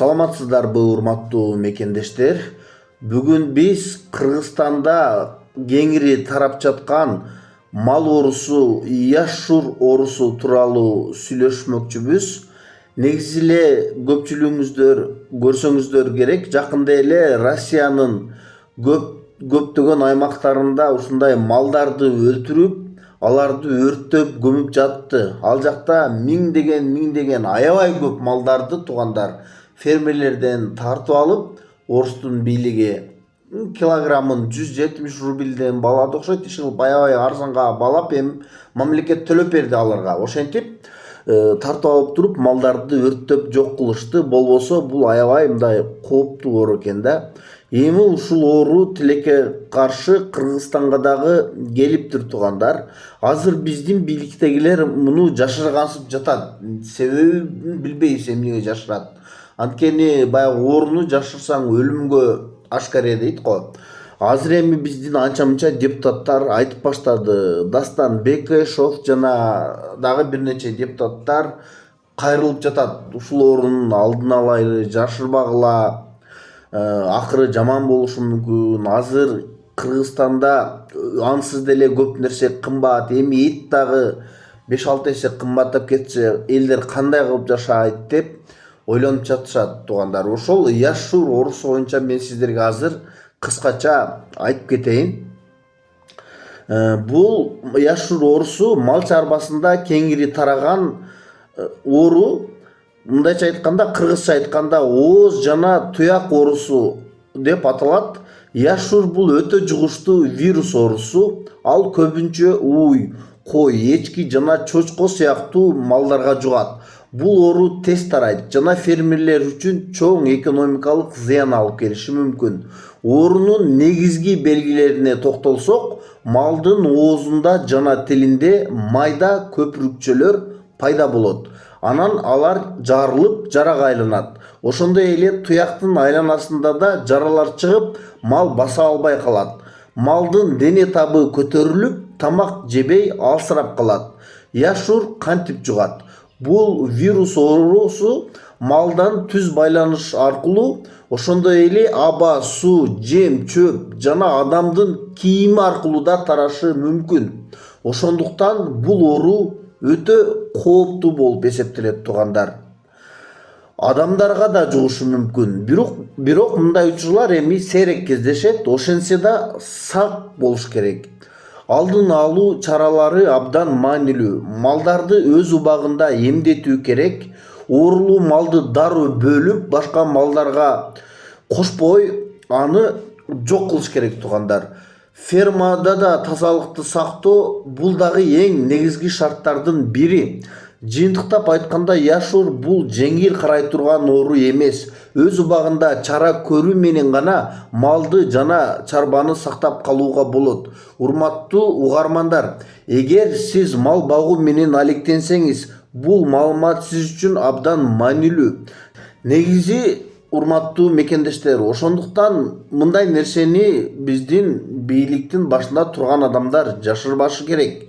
Саламатсыздарбы урматтуу мекендештер. Бүгүн биз Кыргызстанда кеңири тарап жаткан мал оорусу, яшур оорусу тууралуу сүйлөшмөкчүбүз. Негизи эле көпчүлүгүңүздөр көрсөңүздөр керек, жакында эле Россиянын көптөгөн аймактарында ушундай малдарды өлтүрүп, аларды өрттөп көмүп жатты. Ал жакта миңдеген аябай көп малдарды туугандар фермерлерден тартып алып, орустун бийлиги килограммын 170 рубльден балады окшойт, иши кылып аябай арзанга балап, эми мамлекет төлөп берди аларга. Ошентип тартып алып туруп малдарды өрттөп жок кылышты. Болбосо бул аябай мындай кооптуу оору экен да. Эми ушул оору тилекке каршы Кыргызстанга дагы келиптир туугандар. Азыр биздин бийликтегилер муну жашыргансып жатат. Себебин билбейбиз эмнеге жашырат. Анткени баягы ооруну жашырсаң өлүмгө ашкаре дейт го. Азыр эми биздин анча-мынча депутаттар айтып баштады. Дастан Бекешов жана дагы бир нече депутаттар кайрылып жатат. Ушул оорунун алдын алайлы, жашырбагыла, акыры жаман болушу мүмкүн. Азыр Кыргызстанда ансыз деле көп нерсе кымбат. Эми эт дагы 5-6 эсе кымбаттап кетсе, элдер кандай кылып жашайт деп ойлонуп жатышат туугандар. Ошол яшур оорусу боюнча мен сиздерге азыр кыскача айтып кетейин. Бул яшур оорусу мал чарбасында кеңири тараган оору. Мындайча айтканда, кыргызча айтканда ооз жана туяк оорусу деп аталат. Яшур бул өтө жугуштуу вирус оорусу. Ал көбүнчө уй, кой, эчки жана чочко сыяктуу малдарга жугат. Бул оору тез тарайт жана фермерлер үчүн чоң экономикалык зыян алып келиши мүмкүн. Оорунун негизги белгилерине токтолсок, малдын оозунда жана тилинде майда көпүрүкчөлөр пайда болот. Анан алар жарылып, жарага айланат. Ошондой эле туяктын айланасында да жаралар чыгып, мал баса албай калат. Малдын дене табы көтөрүлүп, тамак жебей алсырап калат. Яшур кантип жугат? Бул вирус оорусу малдан түз байланыш аркылуу, ошондой эле аба, суу, жем, чөп жана адамдын кийими аркылуу да тарашы мүмкүн. Ошондуктан бул оору өтө кооптуу болуп эсептелет туугандар. Адамдарга да жугушу мүмкүн. Бирок мындай учурлар эми сейрек кездешет. Ошентсе да сак болуш керек. Алдын алуу чаралары абдан маанилүү. Малдарды өз убагында эмдетүү керек. Оорулуу малды дароо бөлүп, башка малдарга кошпой, аны жок кылыш керек туугандар. Фермада да тазалыкты сактоо бул дагы эң негизги шарттардын бири. Жыйынтыктап айтканда, яшур бул жеңил карай турган оору эмес. Өз убагында чара көрүү менен гана малды жана чарбаны сактап калууга болот. Урматтуу угармандар, эгер сиз мал багуу менен алектенсеңиз, бул маалымат сиз үчүн абдан маанилүү. Негизи, урматтуу мекендештер, ошондуктан мындай нерсени биздин бийликтин башында турган адамдар жашырбашы керек.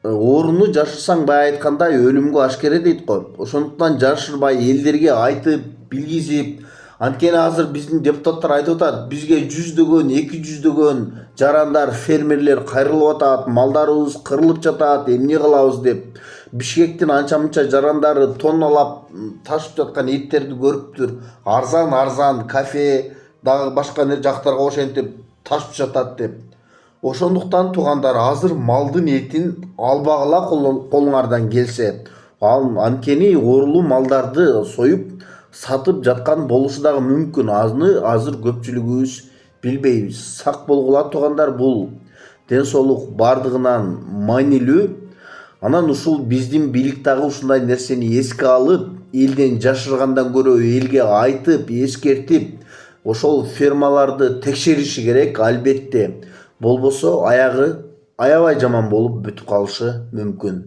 Ооруну жашырсаң, бая айткандай, өлүмгө ашкере дейт го. Ошондуктан жашырбай элдерге айтып, билгизип, анткени азыр биздин депутаттар айтып атат, бизге 100дөгөн, 200дөгөн жарандар, фермерлер кайрылып атат, малдарыбыз кырылып жатат, эмне кылабыз деп. Бишкектин анча-мынча жарандары тонналап ташып жаткан эттерди көрүптүр. Арзан, кафе, дагы башка жактарга ошентип ташып жатат деп. Ошондуктан туугандар, азыр малдын этин албагыла колуңардан келсе. Анткени оорулуу малдарды союп сатып жаткан болушу дагы мүмкүн. Азыр көпчүлүгүбүз билбейбиз. Сак болгула туугандар, бул ден соолук бардыгынан маанилүү. Анан ушул биздин бийлик дагы ушундай нерсени эске алып, элден жашыргандан көрө элге айтып, эскертип, ошол фермаларды текшериши керек, албетте. Болбосо аягы аябай жаман болуп бүтүп калышы мүмкүн.